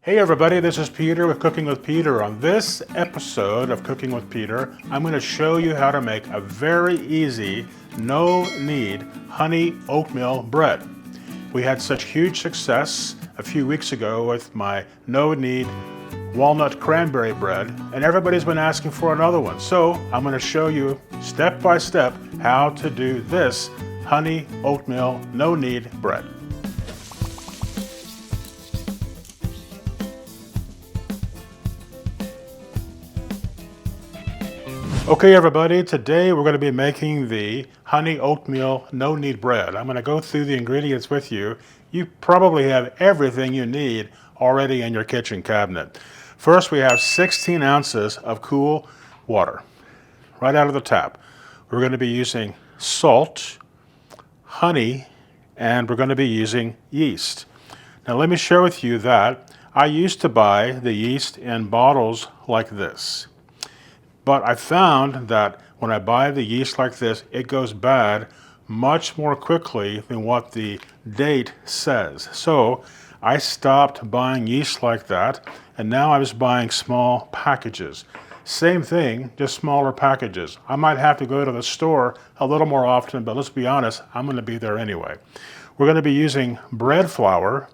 Hey everybody, this is Peter with Cooking with Peter. On this episode of Cooking with Peter, I'm going to show you how to make a very easy, no-knead honey oatmeal bread. We had such huge success a few weeks ago with my no-knead walnut cranberry bread, and everybody's been asking for another one. So I'm going to show you step by step how to do this honey oatmeal no-knead bread. Okay everybody, today we're going to be making the honey oatmeal no-knead bread. I'm going to go through the ingredients with you. You probably have everything you need already in your kitchen cabinet. First we have 16 ounces of cool water right out of the tap. We're going to be using salt, honey, and we're going to be using yeast. Now let me share with you that I used to buy the yeast in bottles like this. But I found that when I buy the yeast like this, it goes bad much more quickly than what the date says. So I stopped buying yeast like that, and now I'm just buying small packages. Same thing, just smaller packages. I might have to go to the store a little more often, but let's be honest, I'm going to be there anyway. We're going to be using bread flour,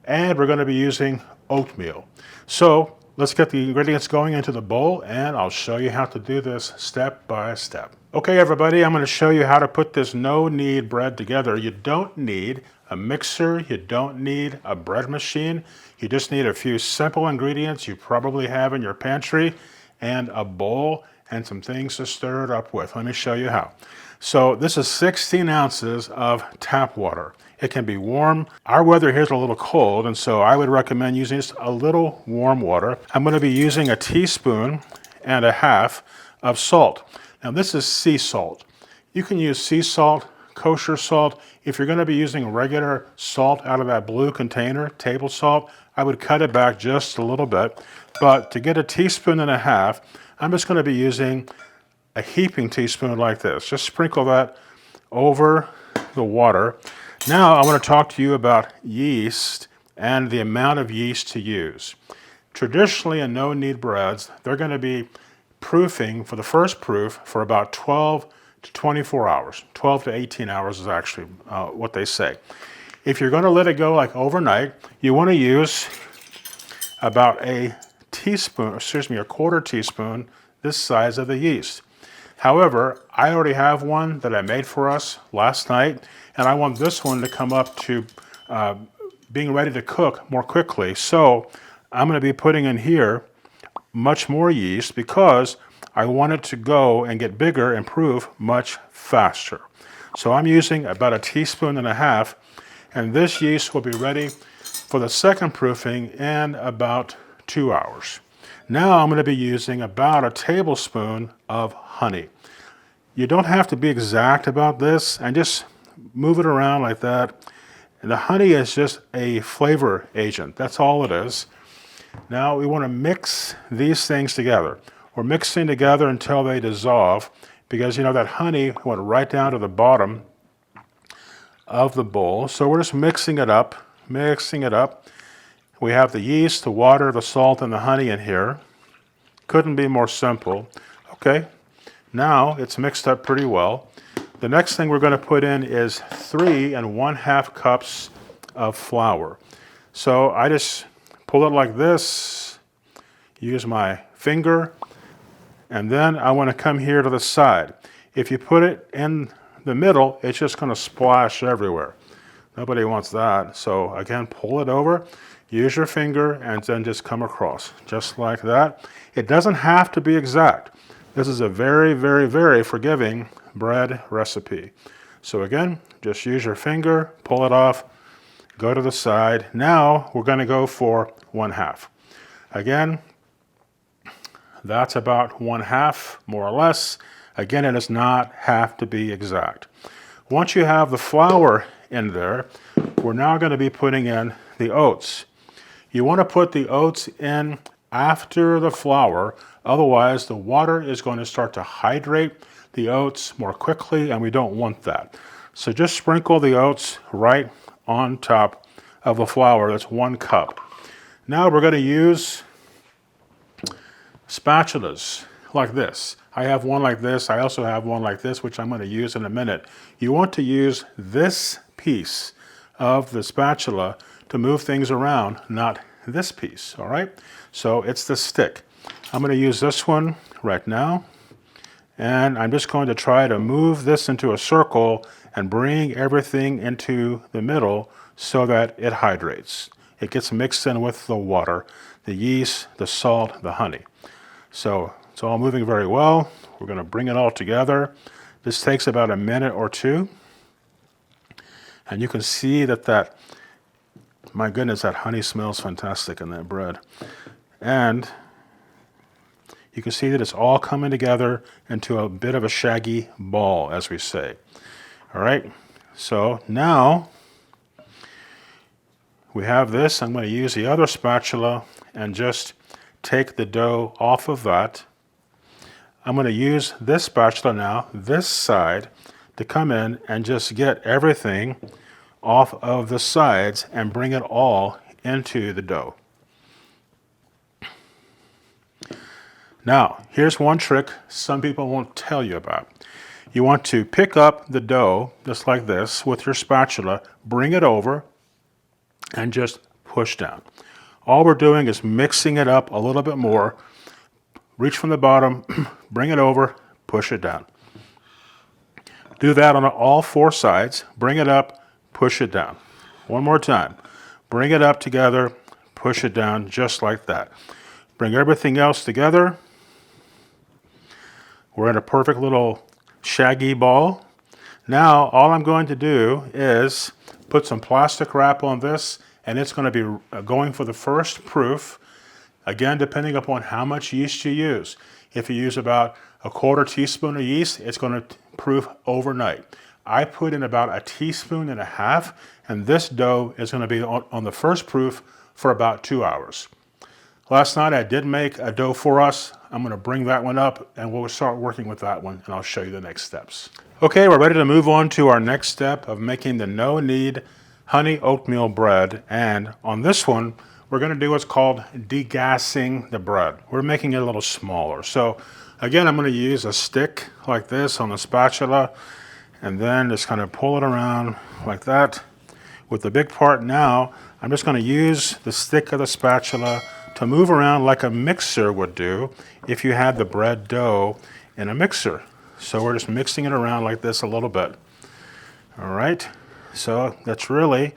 and we're going to be using oatmeal. So let's get the ingredients going into the bowl, and I'll show you how to do this step by step. Okay everybody, I'm going to show you how to put this no-knead bread together. You don't need a mixer, you don't need a bread machine. You just need a few simple ingredients you probably have in your pantry and a bowl and some things to stir it up with. Let me show you how. So this is 16 ounces of tap water. It can be warm. Our weather here is a little cold, and so I would recommend using just a little warm water. I'm going to be using a teaspoon and a half of salt. Now this is sea salt. You can use sea salt, kosher salt. If you're going to be using regular salt out of that blue container, table salt, I would cut it back just a little bit. But to get a teaspoon and a half, I'm just going to be using a heaping teaspoon like this. Just sprinkle that over the water. Now I want to talk to you about yeast and the amount of yeast to use. Traditionally in no-knead breads, they're going to be proofing for the first proof for about 12 to 24 hours. 12 to 18 hours is actually what they say. If you're going to let it go like overnight, you want to use about a quarter teaspoon this size of the yeast. However, I already have one that I made for us last night, and I want this one to come up to being ready to cook more quickly. So I'm going to be putting in here much more yeast because I want it to go and get bigger and proof much faster. So I'm using about a teaspoon and a half, and this yeast will be ready for the second proofing in about 2 hours. Now I'm going to be using about a tablespoon of honey. You don't have to be exact about this, and just move it around like that. And the honey is just a flavor agent. That's all it is. Now we want to mix these things together. We're mixing together until they dissolve, because you know that honey went right down to the bottom of the bowl. So we're just mixing it up. We have the yeast, the water, the salt, and the honey in here. Couldn't be more simple. Okay, now it's mixed up pretty well. The next thing we're going to put in is 3 1/2 cups of flour. So I just pull it like this, use my finger, and then I want to come here to the side. If you put it in the middle, it's just going to splash everywhere. Nobody wants that. So again, pull it over, use your finger, and then just come across, just like that. It doesn't have to be exact. This is a very, very, very forgiving bread recipe. So again, just use your finger, pull it off, go to the side. Now we're going to go for 1/2. Again, that's about 1/2, more or less. Again, it does not have to be exact. Once you have the flour in there, we're now going to be putting in the oats. You want to put the oats in after the flour, otherwise the water is going to start to hydrate the oats more quickly, and we don't want that. So just sprinkle the oats right on top of the flour. That's 1 cup. Now we're going to use spatulas like this. I have one like this. I also have one like this, which I'm going to use in a minute. You want to use this piece of the spatula to move things around, not this piece, all right? So it's the stick. I'm going to use this one right now, and I'm just going to try to move this into a circle and bring everything into the middle so that it hydrates. It gets mixed in with the water, the yeast, the salt, the honey. So it's all moving very well. We're going to bring it all together. This takes about a minute or two. And you can see that, my goodness, that honey smells fantastic in that bread. And you can see that it's all coming together into a bit of a shaggy ball, as we say. All right, so now we have this. I'm going to use the other spatula and just take the dough off of that. I'm going to use this spatula now, this side, to come in and just get everything off of the sides and bring it all into the dough. Now, here's one trick some people won't tell you about. You want to pick up the dough just like this with your spatula, bring it over, and just push down. All we're doing is mixing it up a little bit more. Reach from the bottom, bring it over, push it down. Do that on all four sides. Bring it up, push it down. One more time. Bring it up together, push it down just like that. Bring everything else together. We're in a perfect little shaggy ball. Now all I'm going to do is put some plastic wrap on this, and it's going to be going for the first proof. Again, depending upon how much yeast you use. If you use about a 1/4 teaspoon of yeast, it's going to proof overnight. I put in about 1.5 teaspoons, and this dough is going to be on the first proof for about 2 hours. Last night I did make a dough for us. I'm going to bring that one up, and we'll start working with that one, and I'll show you the next steps. Okay, we're ready to move on to our next step of making the no-knead honey oatmeal bread. And on this one, we're going to do what's called degassing the bread. We're making it a little smaller. So again, I'm going to use a stick like this on the spatula, and then just kind of pull it around like that. With the big part now, I'm just going to use the stick of the spatula to move around like a mixer would do if you had the bread dough in a mixer. So we're just mixing it around like this a little bit. All right, so that's really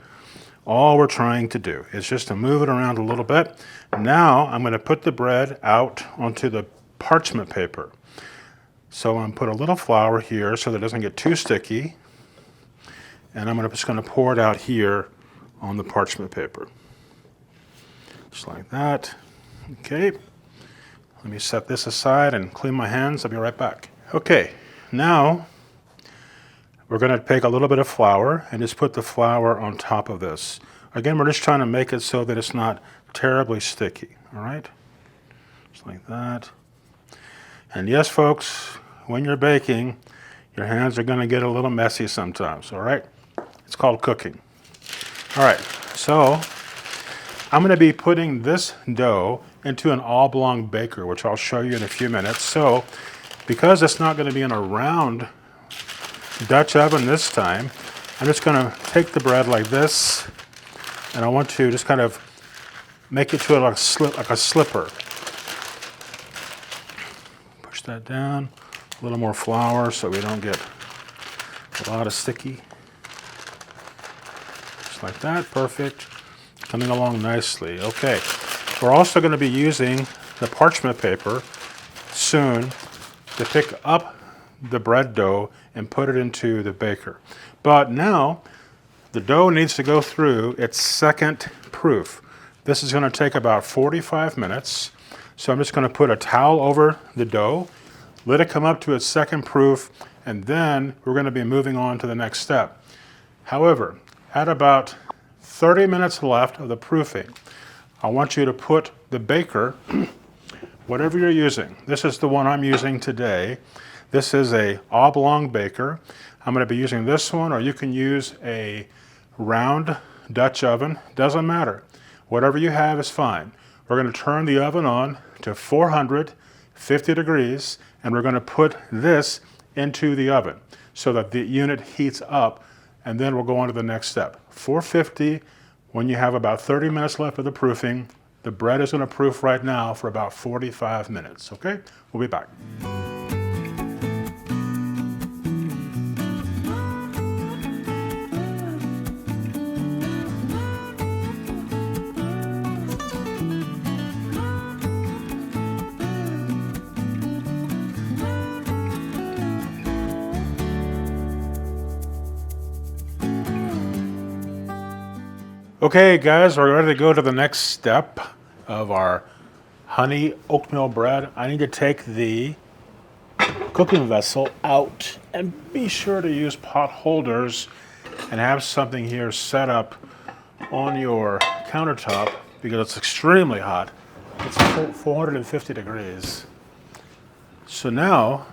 all we're trying to do, is just to move it around a little bit. Now I'm going to put the bread out onto the parchment paper. So I'm going to put a little flour here so that it doesn't get too sticky. And I'm just going to pour it out here on the parchment paper. Just like that. Okay. Let me set this aside and clean my hands. I'll be right back. Okay. Now we're going to take a little bit of flour and just put the flour on top of this. Again, we're just trying to make it so that it's not terribly sticky. All right. Just like that. And yes, folks, when you're baking, your hands are going to get a little messy sometimes. All right. It's called cooking. All right. So I'm going to be putting this dough into an oblong baker, which I'll show you in a few minutes. So because it's not going to be in a round Dutch oven this time, I'm just going to take the bread like this, and I want to just kind of make it to like a slipper. Push that down, a little more flour so we don't get a lot of sticky. Just like that, perfect. Coming along nicely. Okay, we're also going to be using the parchment paper soon to pick up the bread dough and put it into the baker. But now the dough needs to go through its second proof. This is going to take about 45 minutes. So I'm just going to put a towel over the dough, let it come up to its second proof, and then we're going to be moving on to the next step. However, at about 30 minutes left of the proofing, I want you to put the baker, whatever you're using. This is the one I'm using today. This is a oblong baker. I'm going to be using this one, or you can use a round Dutch oven. Doesn't matter. Whatever you have is fine. We're going to turn the oven on to 450 degrees, and we're going to put this into the oven so that the unit heats up, and then we'll go on to the next step. 450, when you have about 30 minutes left of the proofing, the bread is going to proof right now for about 45 minutes, okay? We'll be back. Okay guys, we're ready to go to the next step of our honey oatmeal bread. I need to take the cooking vessel out and be sure to use pot holders and have something here set up on your countertop because it's extremely hot. It's 450 degrees. So now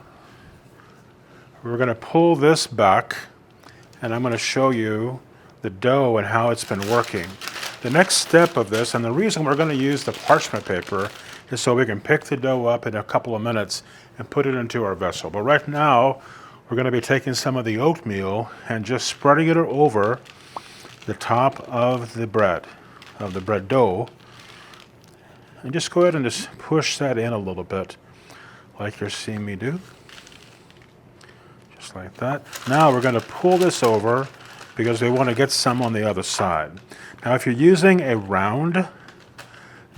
we're going to pull this back and I'm going to show you the dough and how it's been working. The next step of this, and the reason we're going to use the parchment paper, is so we can pick the dough up in a couple of minutes and put it into our vessel. But right now, we're going to be taking some of the oatmeal and just spreading it over the top of the bread dough. And just go ahead and just push that in a little bit, like you're seeing me do. Just like that. Now we're going to pull this over because we want to get some on the other side. Now if you're using a round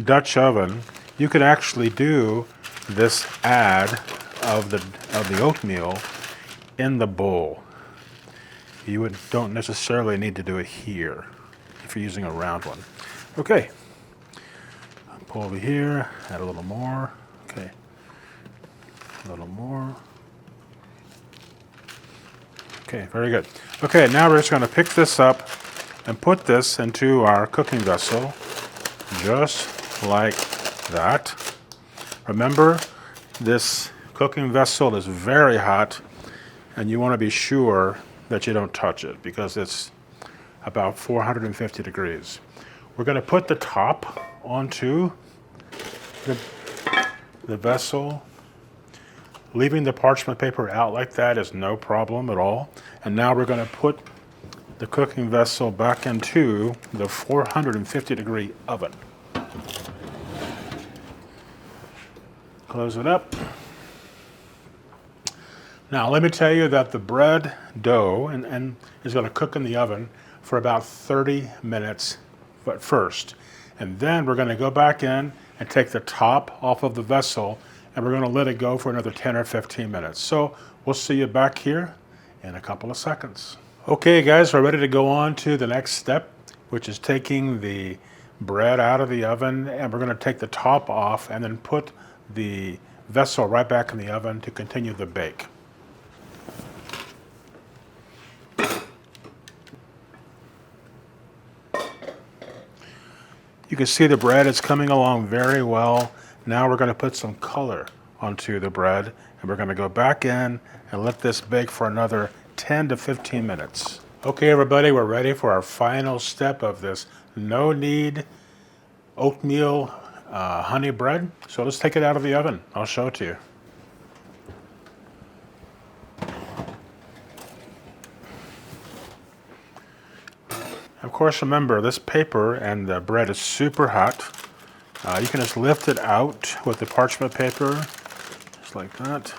Dutch oven, you could actually do this add of the oatmeal in the bowl. You don't necessarily need to do it here if you're using a round one. Okay, pull over here, add a little more. Okay, a little more. Okay, very good. Okay, now we're just going to pick this up and put this into our cooking vessel, just like that. Remember, this cooking vessel is very hot, and you want to be sure that you don't touch it because it's about 450 degrees. We're going to put the top onto the vessel. Leaving the parchment paper out like that is no problem at all. And now we're going to put the cooking vessel back into the 450 degree oven. Close it up. Now let me tell you that the bread dough and is going to cook in the oven for about 30 minutes first. And then we're going to go back in and take the top off of the vessel and we're going to let it go for another 10 or 15 minutes. So we'll see you back here in a couple of seconds. Okay guys, we're ready to go on to the next step, which is taking the bread out of the oven, and we're going to take the top off and then put the vessel right back in the oven to continue the bake. You can see the bread is coming along very well. Now we're going to put some color onto the bread, and we're going to go back in and let this bake for another 10 to 15 minutes. Okay everybody, we're ready for our final step of this no-knead oatmeal honey bread. So let's take it out of the oven. I'll show it to you. Of course, remember, this paper and the bread is super hot. You can just lift it out with the parchment paper, just like that.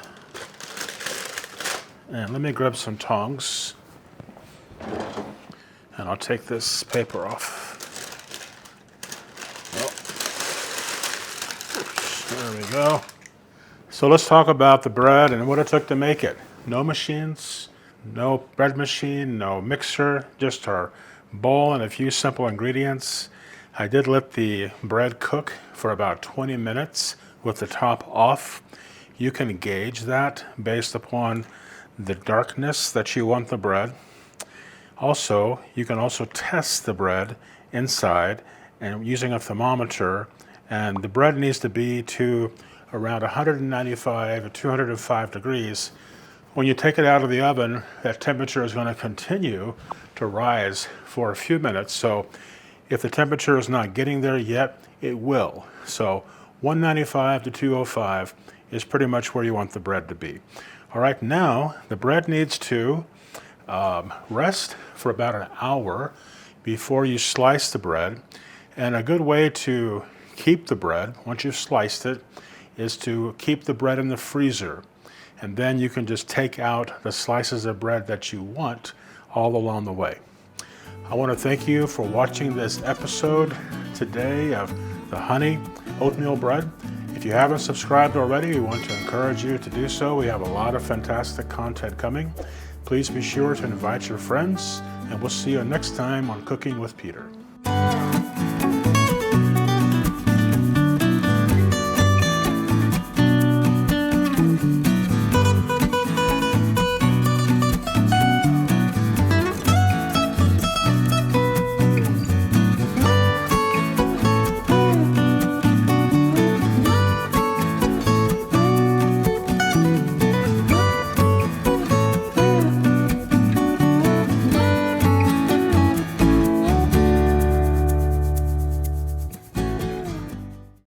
And let me grab some tongs, and I'll take this paper off. Well, there we go. So let's talk about the bread and what it took to make it. No machines, no bread machine, no mixer, just our bowl and a few simple ingredients. I did let the bread cook for about 20 minutes with the top off. You can gauge that based upon the darkness that you want the bread. Also, you can also test the bread inside and using a thermometer, and the bread needs to be to around 195 or 205 degrees. When you take it out of the oven, that temperature is going to continue to rise for a few minutes. So If the temperature is not getting there yet, it will. So 195 to 205 is pretty much where you want the bread to be. All right, now the bread needs to rest for about an hour before you slice the bread. And a good way to keep the bread, once you've sliced it, is to keep the bread in the freezer. And then you can just take out the slices of bread that you want all along the way. I want to thank you for watching this episode today of the honey oatmeal bread. If you haven't subscribed already, we want to encourage you to do so. We have a lot of fantastic content coming. Please be sure to invite your friends, and we'll see you next time on Cooking with Peter.